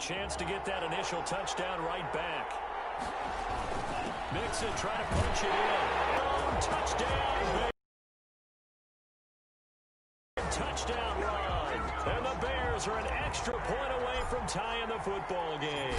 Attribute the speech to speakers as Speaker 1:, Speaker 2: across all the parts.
Speaker 1: chance to get that initial touchdown right back. Mixon trying to punch it in. Oh, touchdown. Touchdown run. And the Bears are an extra point away from tying the football game.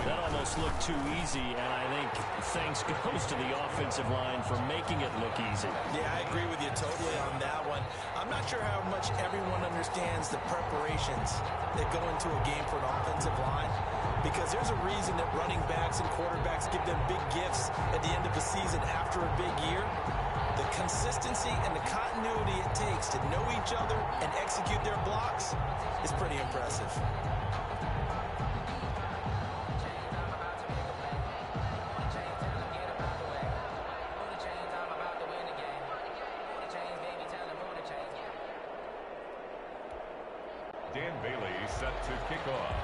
Speaker 1: That almost looked too easy, and I think thanks goes to the offensive line for making it look easy.
Speaker 2: Yeah, I agree with you totally on that one. I'm not sure how much everyone understands the preparations that go into a game for an offensive line, because there's a reason that running backs and quarterbacks give them big gifts at the end of a season after a big year. The consistency and the continuity it takes to know each other and execute their blocks is pretty impressive.
Speaker 3: Dan Bailey set to kick off.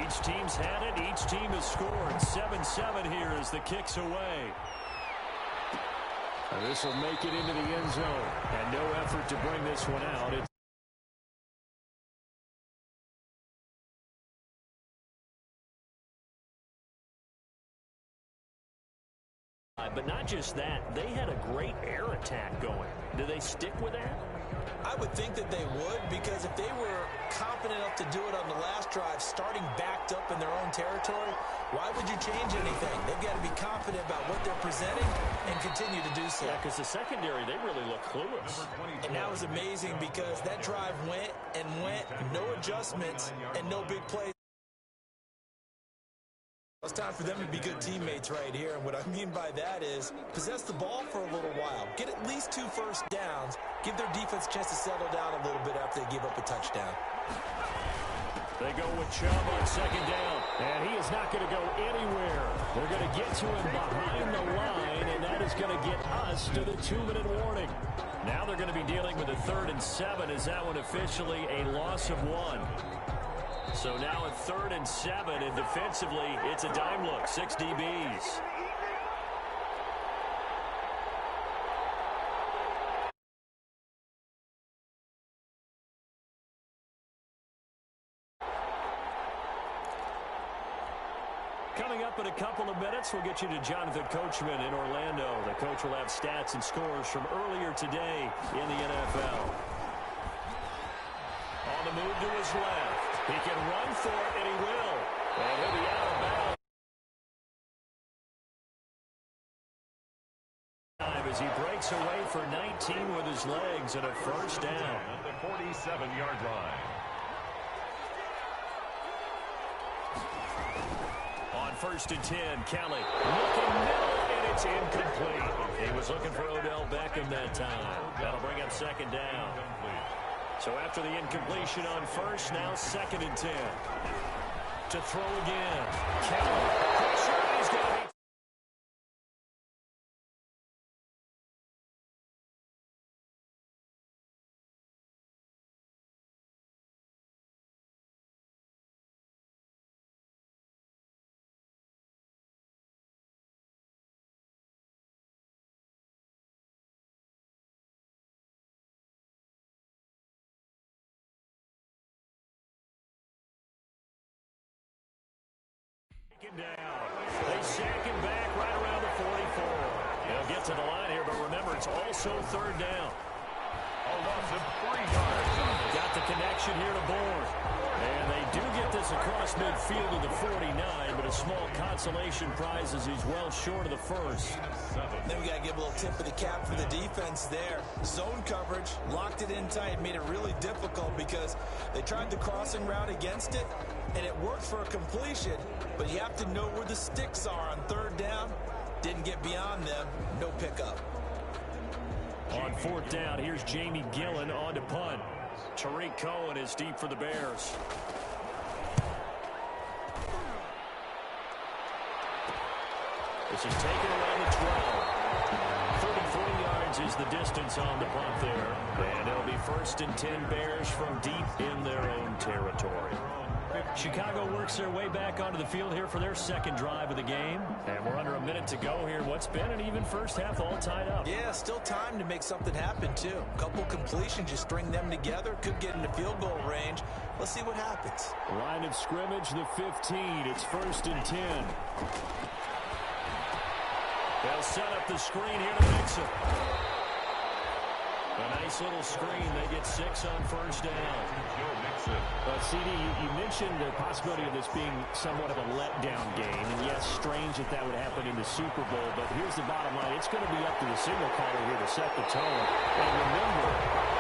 Speaker 1: Each team's had it. Each team has scored. 7-7 here as the kick's away. And this will make it into the end zone. And no effort to bring this one out. But not just that, they had a great air attack going. Do they stick with that?
Speaker 2: I would think that they would, because if they were confident enough to do it on the last drive, starting backed up in their own territory, why would you change anything? They've got to be confident about what they're presenting and continue to do so.
Speaker 1: Yeah, because the secondary, they really look clueless.
Speaker 2: And that was amazing because that drive went and went, no adjustments and no big plays. It's time for them to be good teammates right here, and what I mean by that is possess the ball for a little while, get at least 2 first downs, give their defense a chance to settle down a little bit after they give up a touchdown.
Speaker 1: They go with Chubb on second down, and he is not going to go anywhere. They're going to get to him behind the line, and that is going to get us to the 2-minute warning. Now they're going to be dealing with a 3rd and 7. Is that one officially a loss of 1? So now a 3rd and 7, and defensively, it's a dime look, 6 DBs. Coming up in a couple of minutes, we'll get you to Jonathan Coachman in Orlando. The coach will have stats and scores from earlier today in the NFL. On the move to his left. He can run for it, and he will. And he'll be out of bounds. As he breaks away for 19 with his legs and a first down.
Speaker 3: At the 47-yard line.
Speaker 1: On 1st and 10, Kelly looking middle, and it's incomplete. He was looking for Odell Beckham that time. That'll bring up 2nd down. So after the incompletion on 1st, now 2nd and 10. To throw again. Kelly. Pressure. He's going to be. Down. They sack him back right around the 44. He'll get to the line here, but remember, it's also 3rd down.
Speaker 3: A loss of 3 yards.
Speaker 1: Got the connection here to Bourne. And they do get this across midfield to the 49, but a small consolation prize as he's well short of the 1st.
Speaker 2: Then we got to give a little tip of the cap for the defense there. Zone coverage, locked it in tight, made it really difficult because they tried the crossing route against it, and it worked for a completion, but you have to know where the sticks are on 3rd down. Didn't get beyond them, no pickup.
Speaker 1: On 4th down, here's Jamie Gillen on to punt. Tariq Cohen is deep for the Bears. This is taken around the 12. 33 yards is the distance on the punt there. And it'll be 1st and 10 Bears from deep in their own territory. Chicago works their way back onto the field here for their second drive of the game. And we're under a minute to go here. What's been an even first half all tied up.
Speaker 2: Yeah, still time to make something happen, too. A couple completions, you string them together, could get into field goal range. Let's see what happens.
Speaker 1: Line of scrimmage, the 15. It's 1st and 10. They'll set up the screen here to Mixon. A nice little screen. They get 6 on 1st down. CD, you mentioned the possibility of this being somewhat of a letdown game. And yes, strange that would happen in the Super Bowl. But here's the bottom line. It's going to be up to the signal caller here to set the tone. And remember,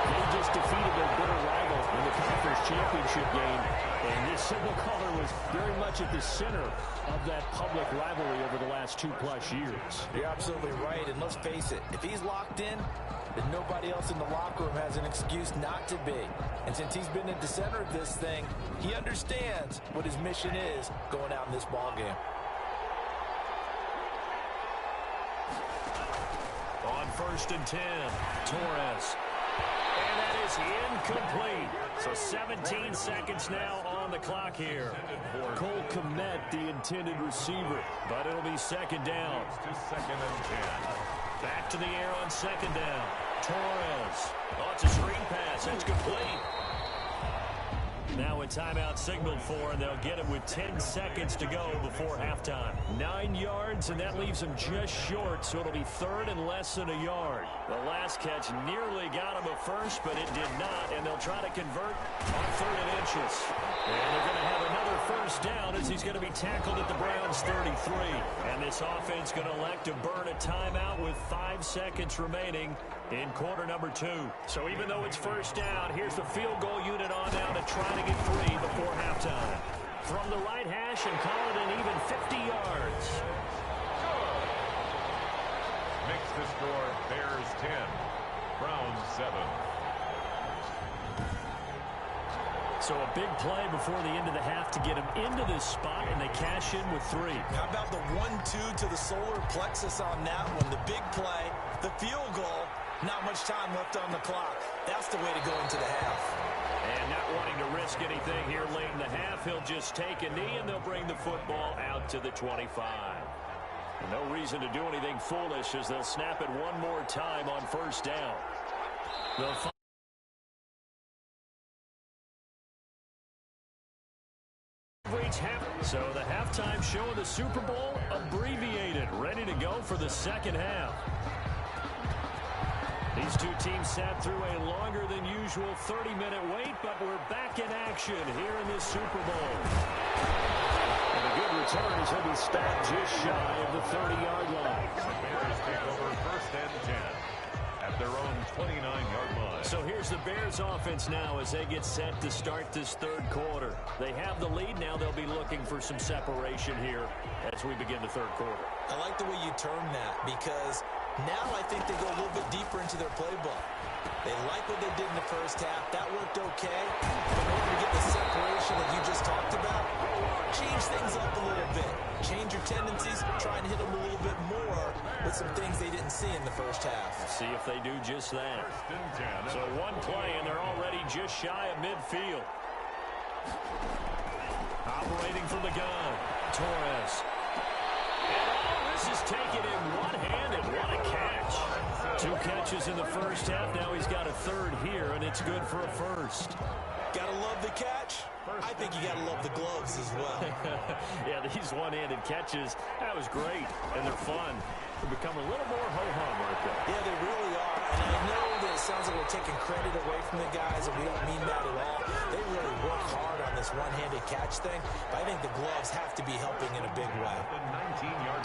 Speaker 1: they just defeated their bitter rival in the conference championship game. And this signal caller was very much at the center of that public rivalry over the last 2+ years.
Speaker 2: You're absolutely right. And let's face it, if he's locked in, then nobody else in the locker room has an excuse not to be. And since he's been at the center of this thing, he understands what his mission is going out in this ball game.
Speaker 1: On 1st and 10, Torres. And that is incomplete. So 17 seconds now on the clock here. Cole Kmet, the intended receiver. But it'll be 2nd down.
Speaker 3: Second and 10.
Speaker 1: Back to the air on 2nd down. Torres. Oh, it's a screen pass. That's complete. Now a timeout signaled for, and they'll get it with 10 seconds to go before halftime. 9 yards, and that leaves them just short, so it'll be 3rd and less than a yard. The last catch nearly got him a first, but it did not, and they'll try to convert on 3rd and inches. And they're going to have another 1st down as he's going to be tackled at the Browns' 33. And this offense going to elect to burn a timeout with 5 seconds remaining in quarter number 2. So even though it's 1st down, here's the field goal unit on now to try to get 3 before halftime. From the right hash and call it an even 50 yards.
Speaker 3: Makes the score Bears 10, Browns 7.
Speaker 1: So a big play before the end of the half to get him into this spot, and they cash in with 3.
Speaker 2: How about the 1-2 to the solar plexus on that one? The big play, the field goal, not much time left on the clock. That's the way to go into the half.
Speaker 1: And not wanting to risk anything here late in the half, he'll just take a knee, and they'll bring the football out to the 25. No reason to do anything foolish as they'll snap it one more time on 1st down. So the halftime show of the Super Bowl abbreviated, ready to go for the 2nd half. These two teams sat through a longer than usual 30-minute wait, but we're back in action here in this Super Bowl. And a good return as he'll be stopped just shy of the 30-yard line.
Speaker 3: The Bears take over 1st and 10 at their own 29-yard line.
Speaker 1: So here's the Bears offense now as they get set to start this 3rd quarter. They have the lead now. They'll be looking for some separation here as we begin the 3rd quarter.
Speaker 2: I like the way you term that because now I think they go a little bit deeper into their playbook. They like what they did in the 1st half. That worked okay. But in order to get the separation that you just talked about, change things up a little bit. Change your tendencies. Try and hit them a little bit more with some things they didn't see in the 1st half.
Speaker 1: See if they do just that.
Speaker 3: 1st and 10.
Speaker 1: So one play, and they're already just shy of midfield. Operating from the gun, Torres. And this is taken in one-handed. What a catch. 2 catches in the 1st half. Now he's got a 3rd here, and it's good for a 1st.
Speaker 2: Gotta love the catch. I think you gotta love the gloves as well.
Speaker 1: Yeah, these one-handed catches, that was great, and they're fun. They become a little more ho-hum, aren't they?
Speaker 2: Yeah, they really are. And I know that it sounds like we're taking credit away from the guys, and we don't mean that at all. They really work hard on this one-handed catch thing, but I think the gloves have to be helping in a big way.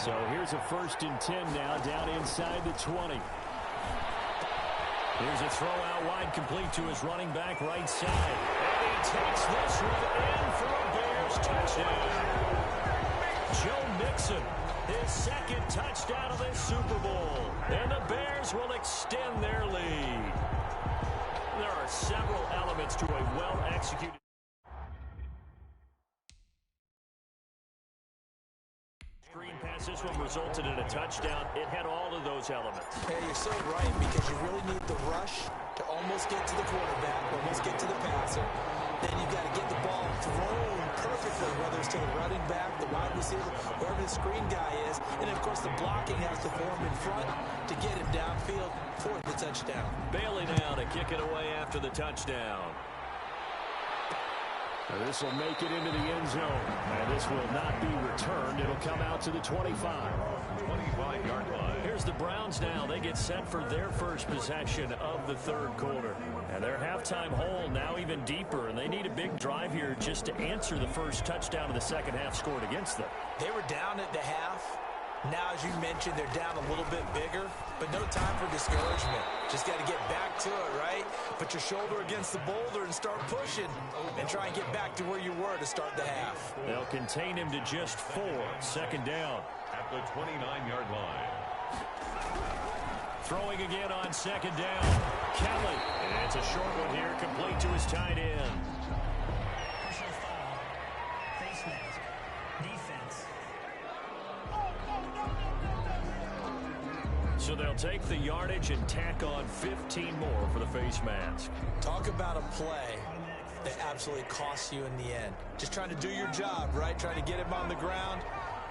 Speaker 1: So here's a 1st and 10 now, down inside the 20. Here's a throw out wide, complete to his running back right side. And he takes this one in for a Bears touchdown. Joe Mixon, his 2nd touchdown of this Super Bowl. And the Bears will extend their lead. There are several elements to a well-executed screen pass. This one resulted in a touchdown. It had all of those elements.
Speaker 2: Hey, you're so right, because you really need the rush to almost get to the quarterback, almost get to the passer. Then you've got to get the ball thrown quickly, whether it's to the running back, the wide receiver, wherever the screen guy is. And, of course, the blocking has to form in front to get him downfield for the touchdown.
Speaker 1: Bailey now to kick it away after the touchdown. This will make it into the end zone. And this will not be returned. It'll come out to the 25.
Speaker 3: 25-yard line.
Speaker 1: Here's the Browns now. They get set for their first possession of the third quarter. And their halftime hole now even deeper. And they need a big drive here just to answer the first touchdown of the second half scored against them.
Speaker 2: They were down at the half. Now, as you mentioned, they're down a little bit bigger, but no time for discouragement. Just got to get back to it, right? Put your shoulder against the boulder and start pushing and try and get back to where you were to start the half.
Speaker 1: They'll contain him to just 4. Second down.
Speaker 3: At the 29-yard line.
Speaker 1: Throwing again on second down. Kelly. And it's a short one here, complete to his tight end.
Speaker 4: Personal foul. Face mask. Defense.
Speaker 1: So they'll take the yardage and tack on 15 more for the face mask.
Speaker 2: Talk about a play that absolutely costs you in the end. Just trying to do your job, right? Trying to get him on the ground.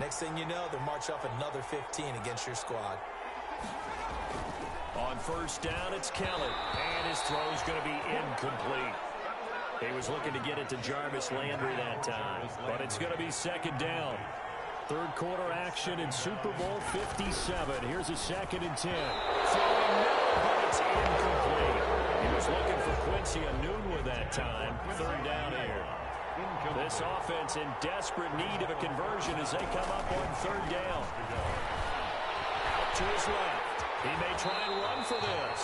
Speaker 2: Next thing you know, they'll march off another 15 against your squad.
Speaker 1: On first down, it's Kelly. And his throw's going to be incomplete. He was looking to get it to Jarvis Landry that time. But it's going to be second down. Third quarter action in Super Bowl 57. Here's a 2nd and 10. Throwing no, but it's incomplete. He was looking for Quincy Enunwa that time. Third down here. This offense in desperate need of a conversion as they come up on third down. Out to his left. He may try and run for this.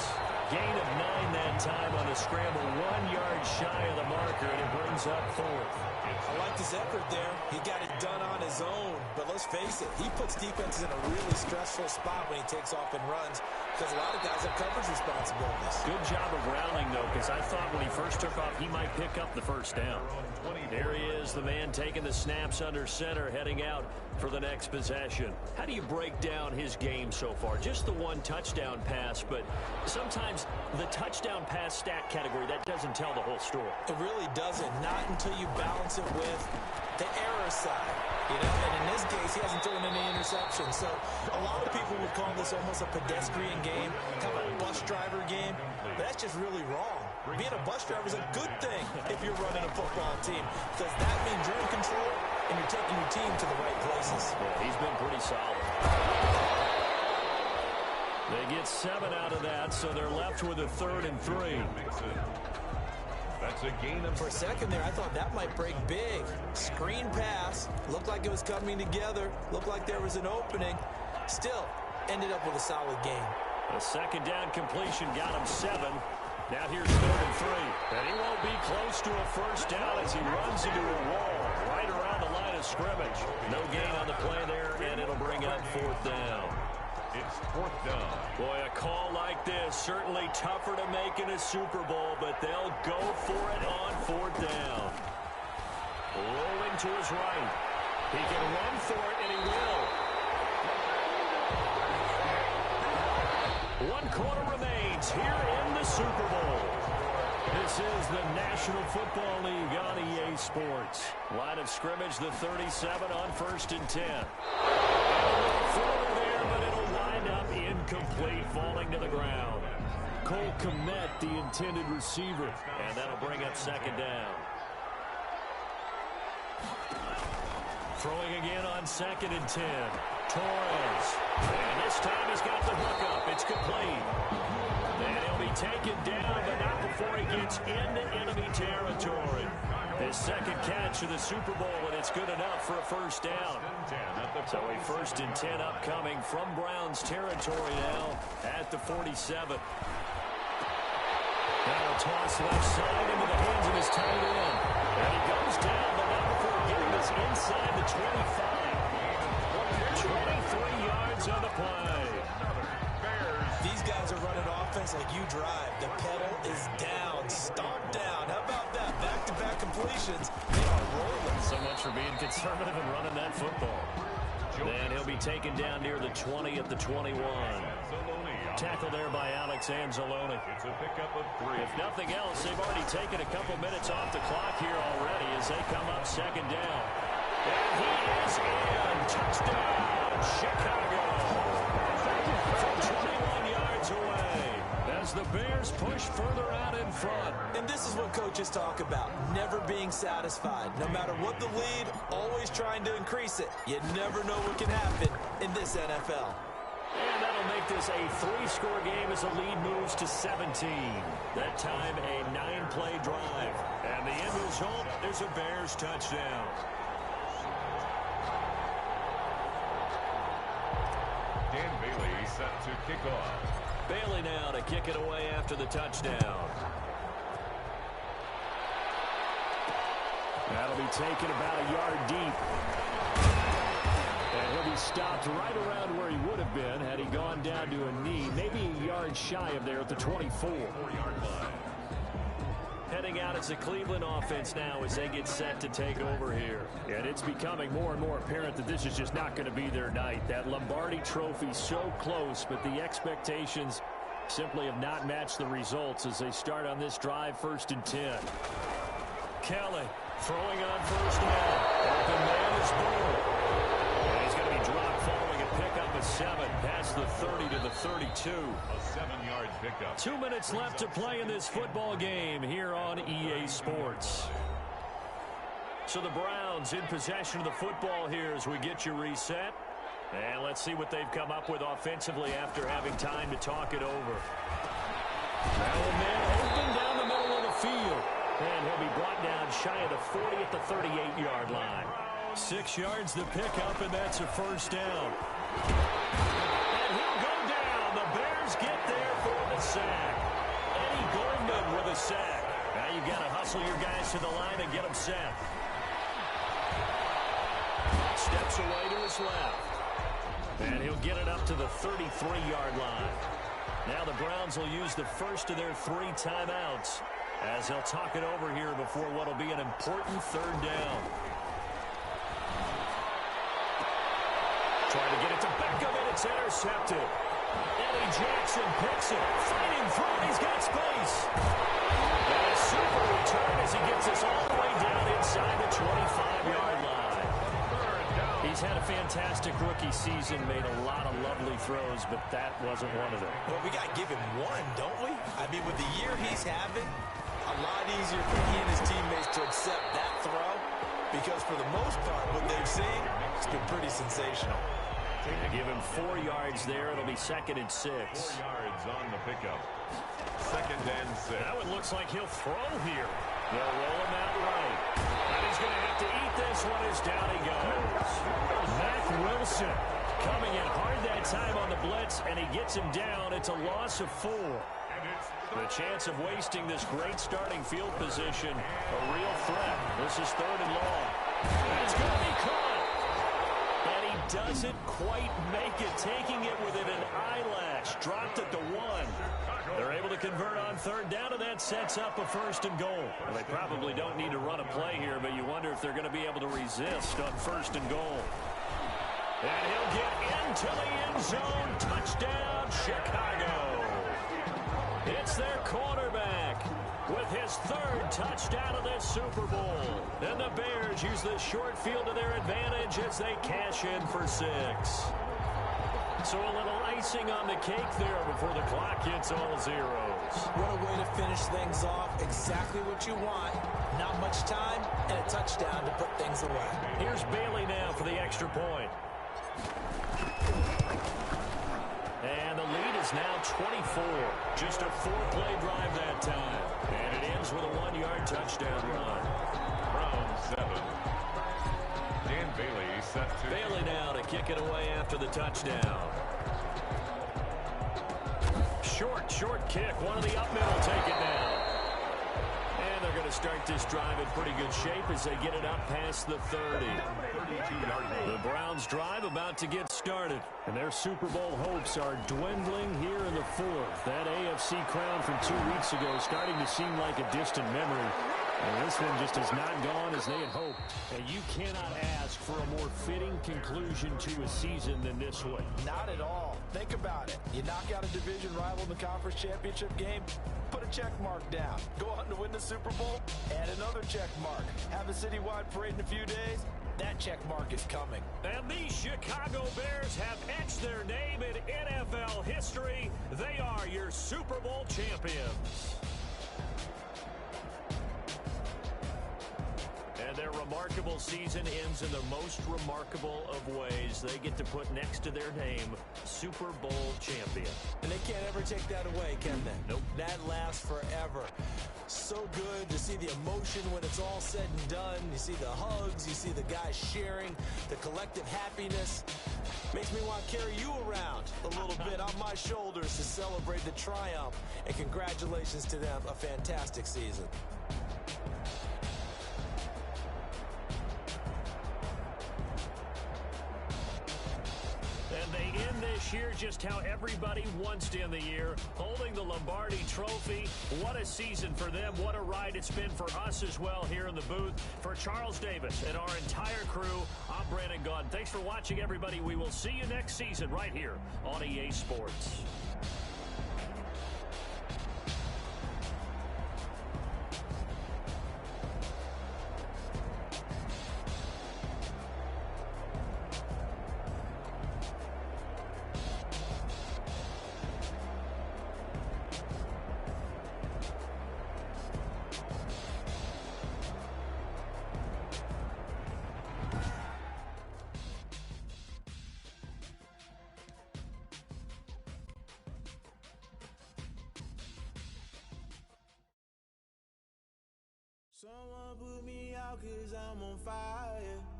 Speaker 1: Gain of 9 that time on the scramble. 1 yard shy of the marker, and it brings up 4th.
Speaker 2: I like his effort there. He got it done on his own. But let's face it, he puts defenses in a really stressful spot when he takes off and runs because a lot of guys have coverage responsibilities.
Speaker 1: Good job of rounding, though, because I thought when he first took off, he might pick up the first down. There he is, the man taking the snaps under center, heading out for the next possession. How do you break down his game so far? Just the 1 touchdown pass, but sometimes the touchdown pass stat category, that doesn't tell the whole story.
Speaker 2: It really doesn't. Not until you balance it with the error side. And in this case, he hasn't thrown any interceptions. So a lot of people would call this almost a pedestrian game, kind of a bus driver game. But that's just really wrong. Being a bus driver is a good thing if you're running a football team because that means you're in control and you're taking your team to the right places.
Speaker 1: Yeah, he's been pretty solid. They get 7 out of that, so they're left with a 3rd and 3.
Speaker 3: That's a gain of...
Speaker 2: For a second there, I thought that might break big. Screen pass. Looked like it was coming together. Looked like there was an opening. Still, ended up with a solid game.
Speaker 1: A second down completion got him 7. Now here's 3rd and 3. And he won't be close to a first down as he runs into a wall right around the line of scrimmage. No gain on the play there, and it'll bring up 4th down.
Speaker 3: It's 4th down.
Speaker 1: Boy, a call like this, certainly tougher to make in a Super Bowl, but they'll go for it on 4th down. Rolling to his right. He can run for it, and he will. 1 quarter remains here in the Super Bowl. This is the National Football League on EA Sports. Line of scrimmage, the 37 on 1st and 10. Throw there, but it'll wind up incomplete, falling to the ground. Cole Kmet, the intended receiver, and that'll bring up 2nd down. Throwing again on 2nd and 10. Torres. And this time he's got the hook up. It's complete. And he'll be taken down, but not before he gets into enemy territory. His 2nd catch of the Super Bowl, and it's good enough for a first down. So a 1st and 10 upcoming from Browns territory now at the 47. Now a toss left side into the hands of his tight end. And he goes down, but not before getting this inside the 25. 23 yards on the play.
Speaker 2: These guys are running offense like you drive. The pedal is down, stomped down. How about that? Back-to-back completions. They are rolling.
Speaker 1: So much for being conservative and running that football. Then he'll be taken down near the 20 at the 21. Tackle there by Alex Anzalone.
Speaker 3: It's a pickup of 3.
Speaker 1: If nothing else, they've already taken a couple minutes off the clock here already as they come up second down. And he is in. Touchdown, Chicago. From 21 yards away as the Bears push further out in front.
Speaker 2: And this is what coaches talk about, never being satisfied. No matter what the lead, always trying to increase it. You never know what can happen in this NFL.
Speaker 1: And that'll make this a 3-score game as the lead moves to 17. That time a 9-play drive. And the end result is a Bears touchdown.
Speaker 3: Dan Bailey set to kick off.
Speaker 1: Bailey now to kick it away after the touchdown. That'll be taken about a yard deep. And he'll be stopped right around where he would have been had he gone down to a knee, maybe a yard shy of there at the 24.
Speaker 3: 4-yard line.
Speaker 1: Heading out as the Cleveland offense now as they get set to take over here. And it's becoming more and more apparent that this is just not going to be their night. That Lombardi trophy so close, but the expectations simply have not matched the results as they start on this drive 1st and 10. Kelly throwing on first down. Open man is Bull. And he's going to be dropped following a pickup of 7 past the 30 to the 32.
Speaker 3: A 7-yard pickup.
Speaker 1: 2 minutes left to play in this football game here on EA Sports. So the Browns in possession of the football here as we get you reset. And let's see what they've come up with offensively after having time to talk it over. Now a man open down the middle of the field. And he'll be brought down shy of the 40 at the 38-yard line. 6 yards the pickup, and that's a first down. And he'll go down. The Bears get there for the sack. Eddie Goldman with a sack. Now you've got to hustle your guys to the line and get them set. Steps away to his left. And he'll get it up to the 33-yard line. Now the Browns will use the first of their 3 timeouts as they'll talk it over here before what will be an important 3rd down. Trying to get it to Beckham, and it's intercepted. Eddie Jackson picks it. Fighting through it. He's got space. And a super return as he gets us all the way down inside the 25-yard line. He's had a fantastic rookie season, made a lot of lovely throws, but that wasn't one of them.
Speaker 2: Well, we got to give him one, don't we? I mean, with the year he's having, a lot easier for he and his teammates to accept that throw because for the most part, what they've seen, it's been pretty sensational.
Speaker 1: They give him 4 yards there. It'll be 2nd and 6.
Speaker 3: 4 yards on the pickup. 2nd and 6.
Speaker 1: Now it looks like he'll throw here. They'll roll him out right. And he's going to have to eat this one as down he goes. Mack Wilson coming in hard that time on the blitz, and he gets him down. It's a loss of 4. The chance of wasting this great starting field position, a real threat. This is 3rd and long. And it's going to be caught. And he doesn't quite make it, taking it within an eyelash. Dropped at the 1. They're able to convert on 3rd down, and that sets up a 1st and goal. Well, they probably don't need to run a play here, but you wonder if they're going to be able to resist on 1st and goal. And he'll get into the end zone. Touchdown, Chicago. It's their quarterback with his 3rd touchdown of this Super Bowl. And the Bears use this short field to their advantage as they cash in for 6. So a little icing on the cake there before the clock hits all zeros.
Speaker 2: What a way to finish things off. Exactly what you want. Not much time and a touchdown to put things away.
Speaker 1: Here's Bailey now for the extra point. And the lead is now 24. Just a 4-play drive that time. And it ends with a 1-yard touchdown run.
Speaker 3: Browns 7. Dan Bailey set to...
Speaker 1: Bailey now to kick it away after the touchdown. Short kick. One of the up middle take it now. And they're going to start this drive in pretty good shape as they get it up past the 30. The Browns drive about to get started. And their Super Bowl hopes are dwindling here in the 4th. That AFC crown from 2 weeks ago starting to seem like a distant memory. And this one just has not gone as they had hoped. And you cannot ask for a more fitting conclusion to a season than this one.
Speaker 2: Not at all. Think about it. You knock out a division rival in the conference championship game, put a check mark down. Go on to win the Super Bowl, add another check mark. Have a citywide parade in a few days, that check mark is coming.
Speaker 1: And the Chicago Bears have etched their name in NFL history. They are your Super Bowl champions. And their remarkable season ends in the most remarkable of ways. They get to put next to their name, Super Bowl champion.
Speaker 2: And they can't ever take that away, can they?
Speaker 1: Nope.
Speaker 2: That lasts forever. So good to see the emotion when it's all said and done. You see the hugs, you see the guys sharing, the collective happiness. Makes me want to carry you around a little bit on my shoulders to celebrate the triumph. And congratulations to them, a fantastic season.
Speaker 1: And they end this year just how everybody wants to end the year, holding the Lombardi Trophy. What a season for them. What a ride it's been for us as well here in the booth. For Charles Davis and our entire crew, I'm Brandon Gaudin. Thanks for watching, everybody. We will see you next season right here on EA Sports.
Speaker 5: Someone put me out 'cause I'm on fire.